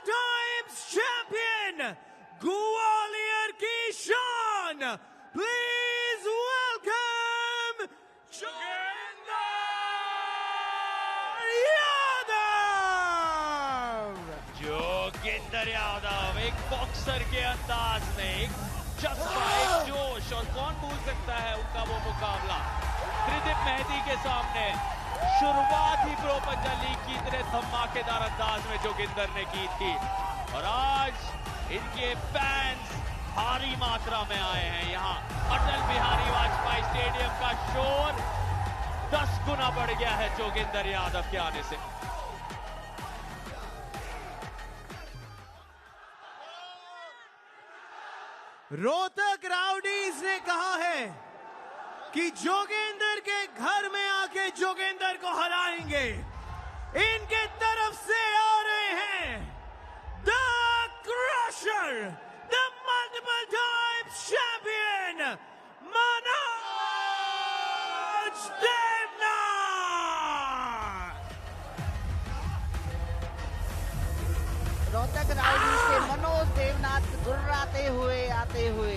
times champion, Gwalior की शान, please welcome Joginder Yadav. Joginder Yadav एक बॉक्सर के अंदाज में, एक जज्बा, एक जोश, और कौन भूल सकता है उनका वो मुकाबला त्रिदीप मेहदी के सामने। शुरुआत ही प्रो पंजाब लीग की इतने धमाकेदार अंदाज में जोगिंदर ने की थी, और आज इनके फैंस भारी मात्रा में आए हैं। यहाँ अटल बिहारी वाजपेयी स्टेडियम का शोर 10 गुना बढ़ गया है जोगिंदर यादव के आने से। रोहतक राउडीज ने कहा है कि जोगिंदर के घर में आके जोगिंदर को हराएंगे। इनके तरफ से आ रहे हैं the crusher, the multiple times champion Manoj Devnath. Rohtak rowdy से मनोज देवनाथ गुर्राते हुए आते हुए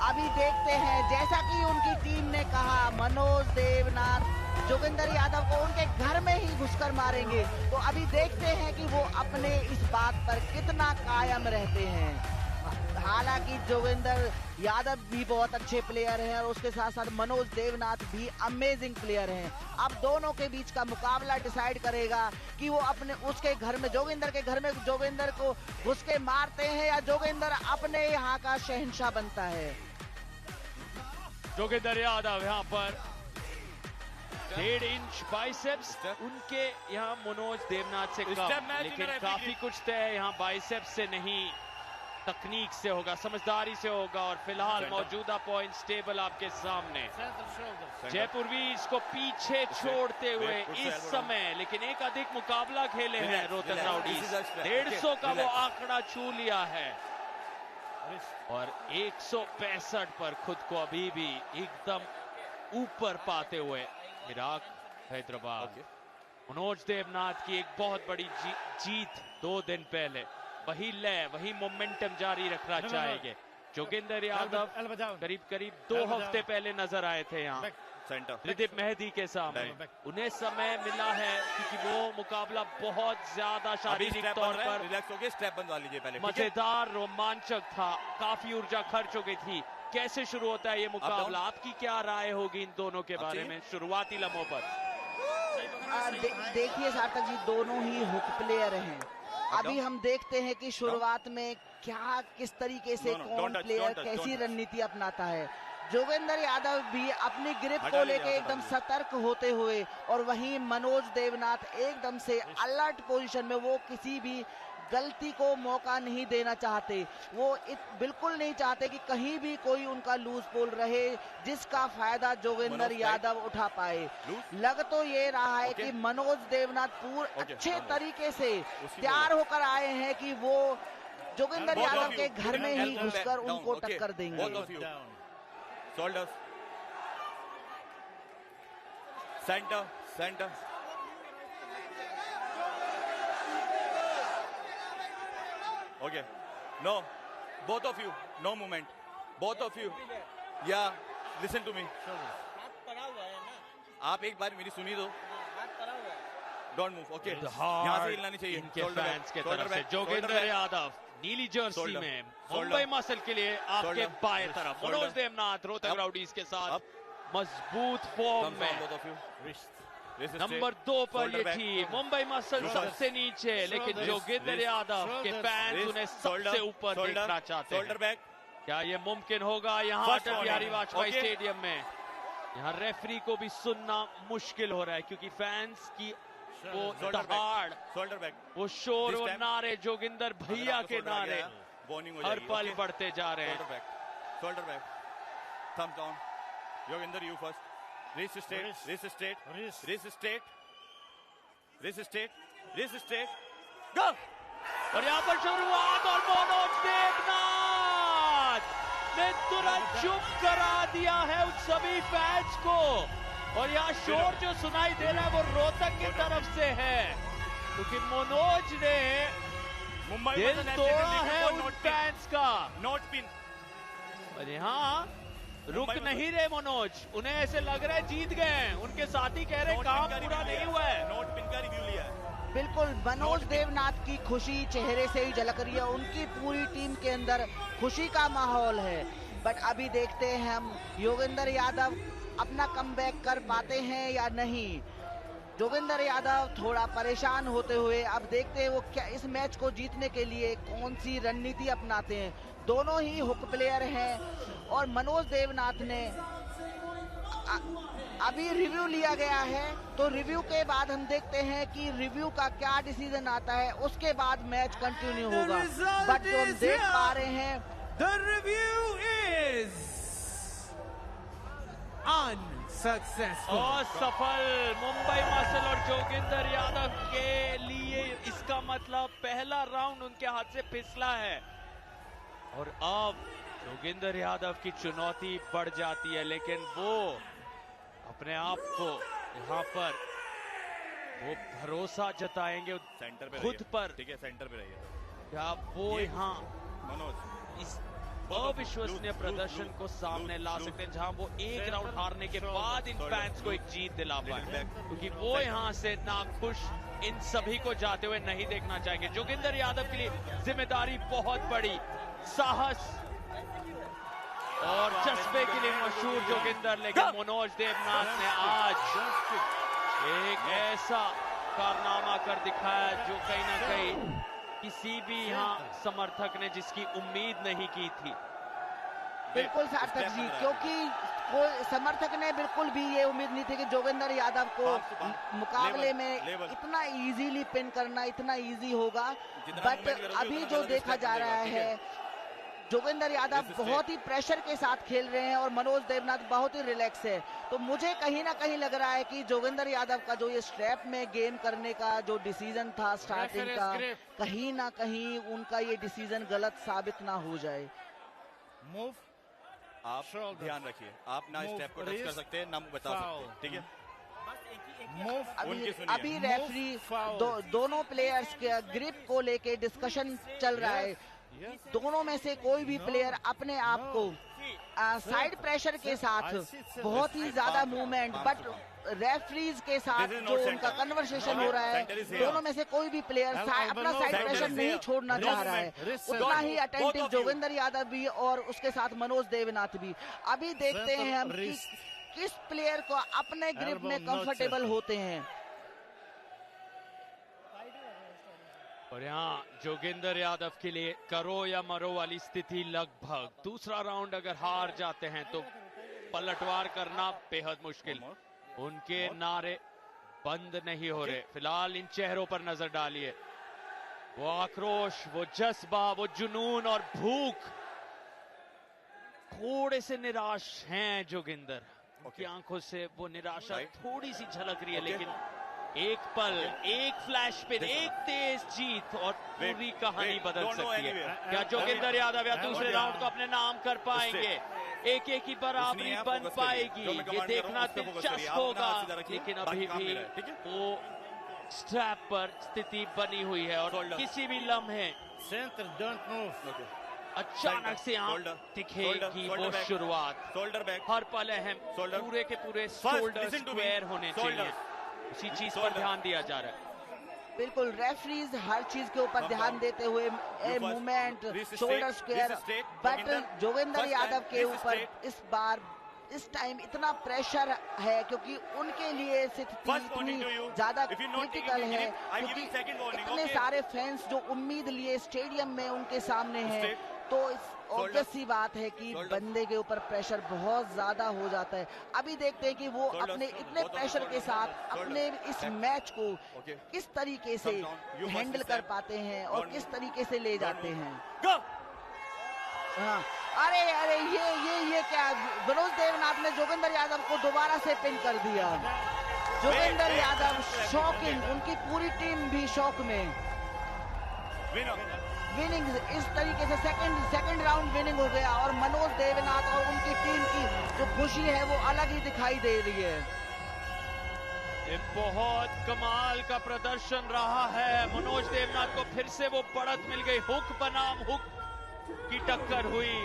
अभी देखते हैं, जैसा कि उनकी टीम ने कहा, मनोज देवनाथ जोगिंदर यादव को उनके घर में ही घुसकर मारेंगे। तो अभी देखते हैं कि वो अपने इस बात पर कितना कायम रहते हैं। हालांकि जोगिंदर यादव भी बहुत अच्छे प्लेयर हैं और उसके साथ साथ मनोज देवनाथ भी अमेजिंग प्लेयर हैं। अब दोनों के बीच का मुकाबला डिसाइड करेगा कि वो अपने उसके घर में, जोगिंदर के घर में जोगिंदर को घुस के मारते हैं या जोगिंदर अपने यहाँ का शहंशाह बनता है। जोगिंदर यादव यहाँ पर 1.5 इंच बाइसेप्स उनके यहाँ मनोज देवनाथ से कम, लेकिन काफी कुछ तय यहाँ बाइसेप्स से नहीं, तकनीक से होगा, समझदारी से होगा। और फिलहाल मौजूदा पॉइंट टेबल आपके सामने, जयपुरवीर्स को पीछे छोड़ते हुए इस समय, लेकिन एक अधिक मुकाबला खेले हैं रोहतक राउडीज, 150 का वो आंकड़ा छू लिया है, और 165 पर खुद को अभी भी एकदम ऊपर पाते हुए इराक हैदराबाद। मनोज देवनाथ की एक बहुत बड़ी जीत 2 दिन पहले, वही लय, वही मोमेंटम जारी रखना चाहेंगे। जोगिंदर यादव करीब 2 हफ्ते पहले नजर आए थे यहाँ त्रिदीप मेहदी के सामने। उन्हें समय मिला है क्योंकि वो मुकाबला बहुत ज्यादा शारीरिक तौर पर मजेदार, रोमांचक था, काफी ऊर्जा खर्च हो गई थी। कैसे शुरू होता है ये मुकाबला, आपकी क्या राय होगी इन दोनों के बारे में शुरुआती लम्हों पर? देखिए सार्थक जी, दोनों ही हुक प्लेयर हैं। अभी हम देखते हैं कि शुरुआत में क्या, किस तरीके से कौन प्लेयर कैसी रणनीति अपनाता है। जोगिंदर यादव भी अपनी ग्रिप को लेके एकदम सतर्क होते हुए, और वहीं मनोज देवनाथ एकदम से अलर्ट पोजीशन में, वो किसी भी गलती को मौका नहीं देना चाहते। वो बिल्कुल नहीं चाहते कि कहीं भी कोई उनका लूज पोल रहे जिसका फायदा जोगिंदर यादव उठा पाए। लग तो ये रहा है कि मनोज देवनाथ पूरे अच्छे तरीके से तैयार होकर आए हैं कि वो जोगिंदर यादव के घर में ही घुसकर उनको टक्कर देंगे। Centre Okay. No. Both of you. No movement. Both of you. Yeah. Listen to me. हाथ पड़ा हुआ है ना? आप एक बार मेरी सुनी दो. हाथ पड़ा हुआ है. Don't move. Okay. यहाँ से हिलना नहीं चाहिए. इनके फैंस के तरफ से जोगिंदर यादव नीली जर्सी में मुंबई मसल के लिए आपके बाएं तरफ, मनोज देवनाथ रोहतक राउडीज के साथ मजबूत फॉर्म में। नंबर 2 पर ये टीम, मुंबई मसल सबसे नीचे, लेकिन जोगिंदर यादव के फैंस उन्हें सबसे ऊपर देखना चाहते हैं। क्या ये मुमकिन होगा यहाँ अटल बिहारी वाजपेयी स्टेडियम में? यहाँ रेफरी को भी सुनना मुश्किल हो रहा है क्योंकि फैंस की वो दहाड़, वो शोर, वो नारे, जोगिंदर भैया के नारे हर पल बढ़ते जा रहे हैं। Joginder, you first. Wrist straight. Go! और यहाँ पर शुरुआत, और मनोज देवनाथ ने तुरंत चुप करा दिया है उन सभी फैंस को। और यहाँ शोर जो सुनाई दे रहा है वो रोहतक की तरफ से है, क्योंकि मनोज ने दिल तोड़ा है उन फैंस का। Not pin. और यहाँ रुक नहीं रहे मनोज, उन्हें ऐसे लग रहा है जीत गए हैं। उनके साथी कह रहे काम पूरा नहीं हुआ है। नॉट पिन का रिव्यू लिया है। बिल्कुल मनोज देवनाथ की खुशी चेहरे से ही झलक रही है, उनकी पूरी टीम के अंदर खुशी का माहौल है। बट अभी देखते हैं हम योगेंद्र यादव अपना कमबैक कर पाते हैं या नहीं। जोगिंदर यादव थोड़ा परेशान होते हुए अब देखते हैं वो क्या इस मैच को जीतने के लिए कौन सी रणनीति अपनाते हैं। दोनों ही हुक प्लेयर हैं और मनोज देवनाथ ने अभी रिव्यू लिया गया है, तो रिव्यू के बाद हम देखते हैं कि रिव्यू का क्या डिसीजन आता है, उसके बाद मैच कंटिन्यू होगा। बट जो हम देख पा रहे हैं द रिव्यू इज अनसक्सेसफुल। असफल मुंबई मसल और जोगिंदर यादव के लिए इसका मतलब पहला राउंड उनके हाथ से फिसला है और अब जोगिंदर यादव की चुनौती बढ़ जाती है, लेकिन वो अपने आप को यहाँ पर वो भरोसा जताएंगे सेंटर पे खुद पर। ठीक है, सेंटर पे रहिए। क्या वो यहाँ मनोज इस अविश्वसनीय प्रदर्शन को सामने ला सकते हैं, जहां वो एक राउंड हारने के बाद इन फैंस को एक जीत दिला पाए, क्योंकि वो यहां से नाखुश इन सभी को जाते हुए नहीं देखना चाहेंगे। जोगिंदर यादव के लिए जिम्मेदारी बहुत बड़ी, साहस और जज्बे के लिए मशहूर जोगिंदर, लेकिन मनोज देवनाथ ने आज एक ऐसा कारनामा कर दिखाया जो कहीं ना कहीं किसी भी यहाँ समर्थक ने जिसकी उम्मीद नहीं की थी। बिल्कुल सार्थक जी, क्योंकि कोई समर्थक ने बिल्कुल भी ये उम्मीद नहीं थी कि जोगिंदर यादव को मुकाबले में इतना इजीली पिन करना इतना इजी होगा। बट अभी जो देखा जा रहा है जोगिंदर यादव बहुत ही प्रेशर के साथ खेल रहे हैं और मनोज देवनाथ बहुत ही रिलैक्स है। तो मुझे कहीं ना कहीं लग रहा है कि जोगिंदर यादव का जो ये स्ट्रैप में गेम करने का जो डिसीजन था स्टार्टिंग का, कहीं ना कहीं उनका ये डिसीजन गलत साबित ना हो जाए। मूव आप ध्यान रखिए, आप ना स्टेप को टच कर सकते हैं ना बता सकते, ठीक है। अभी रेफरी दोनों प्लेयर्स के ग्रिप को लेके डिस्कशन चल रहा है। दोनों में से कोई भी प्लेयर अपने आप को साइड प्रेशर के साथ बहुत ही ज्यादा मूवमेंट, बट रेफरीज के साथ जो उनका कन्वर्सेशन हो रहा है, दोनों में से कोई भी प्लेयर अपना साइड प्रेशर नहीं छोड़ना चाह रहा है। उतना ही अटेंटिव जोगिंदर यादव भी और उसके साथ मनोज देवनाथ भी। अभी देखते हैं हम कि किस प्लेयर को अपने ग्रिप में कंफर्टेबल होते हैं। और यहाँ जोगिंदर यादव के लिए करो या मरो वाली स्थिति लगभग। दूसरा राउंड अगर हार जाते हैं तो पलटवार करना बेहद मुश्किल। उनके नारे बंद नहीं हो रहे। फिलहाल इन चेहरों पर नजर डालिए, वो आक्रोश, वो जज्बा, वो जुनून और भूख। थोड़े से निराश हैं जोगिंदर, उनकी आंखों से वो निराशा थोड़ी सी झलक रही है, लेकिन एक पल, एक फ्लैश पिन, एक तेज जीत और पूरी कहानी बदल सकती है। क्या जोगिंदर यादव या दूसरे राउंड को अपने नाम कर पाएंगे? एक एक की बराबरी बन पाएगी, ये देखना दिलचस्प होगा। लेकिन अभी भी वो स्ट्रैप पर स्थिति बनी हुई है और किसी भी लम्हे अचानक से दिखेगी वो शुरुआत। हर पल अहम, पूरे के पूरे शोल्डर स्क्वायर होने चाहिए, उसी चीज पर ध्यान दिया जा रहा है। बिल्कुल, रेफरीज हर चीज के ऊपर ध्यान देते हुए movement, shoulder square, but Joginder Yadav के ऊपर इस बार इस टाइम इतना प्रेशर है क्योंकि उनके लिए स्थिति इतनी ज्यादा क्रिटिकल है, क्योंकि इतने सारे फैंस जो उम्मीद लिए स्टेडियम में उनके सामने हैं, तो ऑब्वियस सी बात है कि बंदे के ऊपर प्रेशर बहुत ज्यादा हो जाता है। अभी देखते हैं कि वो अपने इतने प्रेशर के साथ अपने इस मैच को किस तरीके से हैंडल कर पाते हैं और किस तरीके से ले जाते हैं। हाँ, अरे ये क्या, मनोज देवनाथ ने जोगिंदर यादव को दोबारा से पिन कर दिया। जोगिंदर यादव शॉकिंग, उनकी पूरी टीम भी शॉक में। विनिंग इस तरीके से सेकंड राउंड विनिंग हो गया और मनोज देवनाथ और उनकी टीम की जो खुशी है वो अलग ही दिखाई दे रही है। ये बहुत कमाल का प्रदर्शन रहा है। मनोज देवनाथ को फिर से वो बढ़त मिल गई। हुक बनाम हुक की टक्कर हुई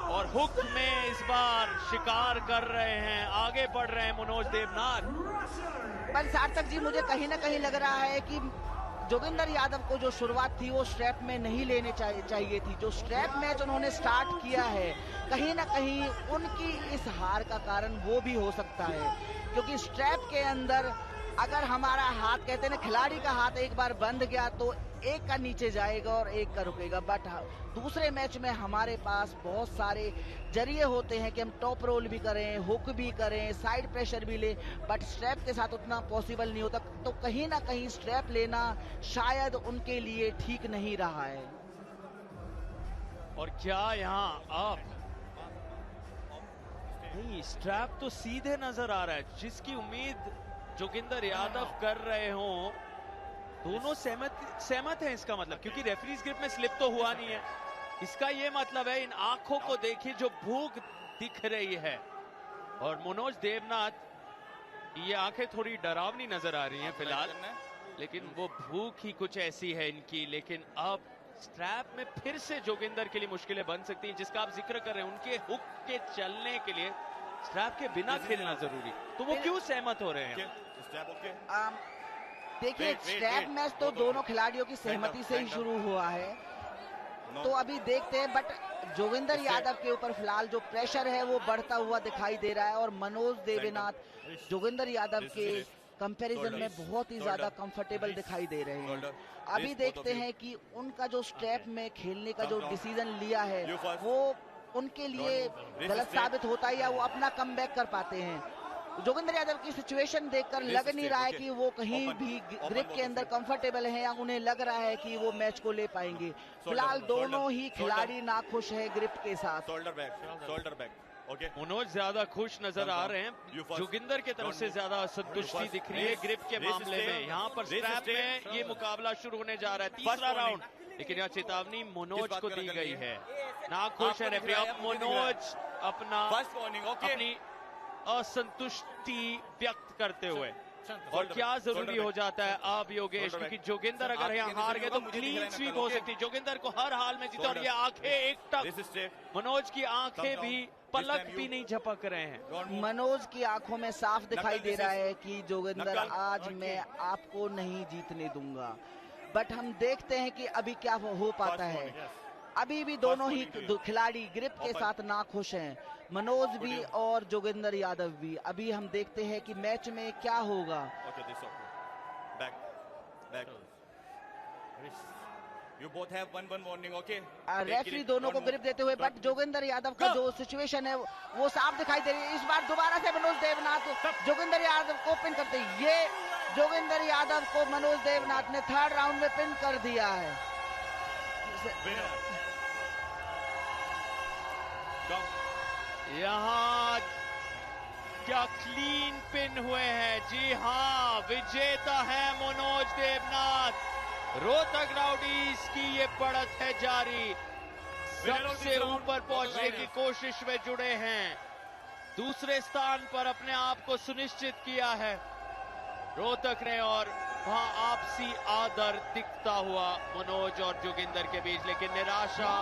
और हुक में इस बार शिकार कर रहे हैं, आगे बढ़ रहे हैं मनोज देवनाथ। पर सार्थक जी, मुझे कहीं ना कहीं लग रहा है कि जोगिंदर यादव को जो शुरुआत थी वो स्ट्रैप में नहीं लेने चाहिए थी। जो स्ट्रैप मैच उन्होंने स्टार्ट किया है, कहीं ना कहीं उनकी इस हार का कारण वो भी हो सकता है, क्योंकि स्ट्रैप के अंदर अगर हमारा हाथ, कहते हैं ना, खिलाड़ी का हाथ एक बार बंद गया तो एक का नीचे जाएगा और एक का रुकेगा। बट दूसरे मैच में हमारे पास बहुत सारे जरिए होते हैं कि हम टॉप रोल भी करें, हुक भी करें, साइड प्रेशर भी ले, बट स्ट्रैप के साथ उतना पॉसिबल नहीं होता। तो कहीं ना कहीं स्ट्रैप लेना शायद उनके लिए ठीक नहीं रहा है। और क्या यहाँ आप नहीं, स्ट्रैप तो सीधे नजर आ रहा है। जिसकी उम्मीद जोगिंदर यादव कर रहे हो, दोनों सहमत हैं इसका मतलब, क्योंकि रेफरीज ग्रिप में स्लिप तो हुआ नहीं है। इसका ये मतलब है, इन आंखों को देखिए जो भूख दिख रही है। और मनोज देवनाथ, ये आंखें थोड़ी डरावनी नजर आ रही हैं फिलहाल, लेकिन वो भूख ही कुछ ऐसी है इनकी। लेकिन अब स्ट्रैप में फिर से जोगिंदर के लिए मुश्किलें बन सकती हैं, जिसका आप जिक्र कर रहे हैं। उनके हुक के चलने के लिए स्ट्रैप के बिना खेलना जरूरी, तो वो क्यों सहमत हो रहे हैं? देखिए, स्ट्रैप मैच तो दोनों खिलाड़ियों की सहमति से ही शुरू हुआ है, तो अभी देखते हैं। बट जोगिंदर यादव के ऊपर फिलहाल जो प्रेशर है वो बढ़ता हुआ दिखाई दे रहा है, और मनोज देवनाथ जोगिंदर यादव के कंपैरिजन में बहुत ही ज्यादा कंफर्टेबल दिखाई दे रहे हैं। अभी देखते हैं कि उनका जो स्ट्रैप में खेलने का जो डिसीजन लिया है वो उनके लिए गलत साबित होता है या वो अपना कमबैक कर पाते हैं। जोगिंदर यादव की सिचुएशन देखकर लग नहीं रहा है कि वो कहीं भी ग्रिप के अंदर कंफर्टेबल हैं, या उन्हें लग रहा है कि वो मैच को ले पाएंगे। फिलहाल दोनों ही खिलाड़ी नाखुश हैं ग्रिप के साथ। मनोज ज्यादा खुश नजर आ रहे हैं, जोगिंदर की तरफ से ज्यादा असंतुष्टि दिख रही है ग्रिप के मामले में। यहाँ पर स्ट्रैप में ये मुकाबला शुरू होने जा रहा है, तीसरा राउंड, लेकिन यहाँ चेतावनी मनोज को दी गई है। नाखुश है रेफरी। अब मनोज अपनी असंतुष्टि व्यक्त करते हुए, और क्या जरूरी हो जाता है अब योगेश, क्योंकि जोगिंदर अगर यहाँ हार गए तो क्लीन स्वीप हो सकती है। जोगिंदर को हर हाल में जीते, और ये आंखें एकटक, मनोज की आंखें भी पलक भी नहीं झपक रहे हैं। मनोज की आंखों में साफ दिखाई दे रहा है कि जोगिंदर, आज मैं आपको नहीं जीतने दूंगा। बट हम देखते हैं कि अभी क्या हो पाता है। अभी भी दोनों ही खिलाड़ी ग्रिप के साथ नाखुश हैं, मनोज भी और जोगिंदर यादव भी। अभी हम देखते हैं कि मैच में क्या होगा। रेफरी दोनों को ग्रिप देते हुए, बट जोगिंदर यादव का जो सिचुएशन है वो साफ दिखाई दे रही है। इस बार दोबारा से मनोज देवनाथ जोगिंदर यादव को पिन करते, ये जोगिंदर यादव को मनोज देवनाथ ने थर्ड राउंड में पिन कर दिया है। यहाँ क्या क्लीन पिन हुए हैं। जी हाँ, विजेता है मनोज देवनाथ। रोहतक राउडीज की ये बढ़त है जारी, सबसे ऊपर पहुंचने की कोशिश में जुड़े हैं। दूसरे स्थान पर अपने आप को सुनिश्चित किया है रोहतक ने, और वहां आपसी आदर दिखता हुआ मनोज और जोगिंदर के बीच। लेकिन निराशा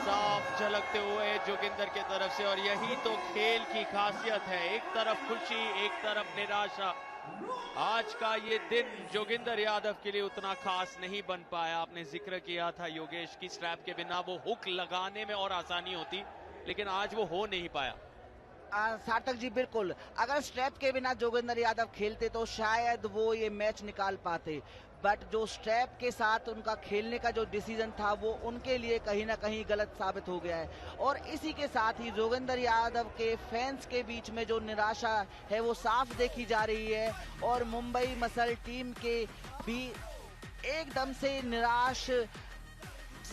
साफ झलकते हुए जोगिंदर की तरफ से, और यही तो खेल की खासियत है, एक तरफ खुशी एक तरफ निराशा। आज का ये दिन जोगिंदर यादव के लिए उतना खास नहीं बन पाया। आपने जिक्र किया था योगेश की स्ट्रैप के बिना वो हुक लगाने में और आसानी होती, लेकिन आज वो हो नहीं पाया। सार्थक जी, बिल्कुल, अगर स्ट्रैप के बिना जोगिंदर यादव खेलते तो शायद वो ये मैच निकाल पाते। बट जो स्ट्रैप के साथ उनका खेलने का जो डिसीजन था वो उनके लिए कहीं ना कहीं गलत साबित हो गया है। और इसी के साथ ही जोगिंदर यादव के फैंस के बीच में जो निराशा है वो साफ देखी जा रही है, और मुंबई मसल टीम के भी एकदम से निराश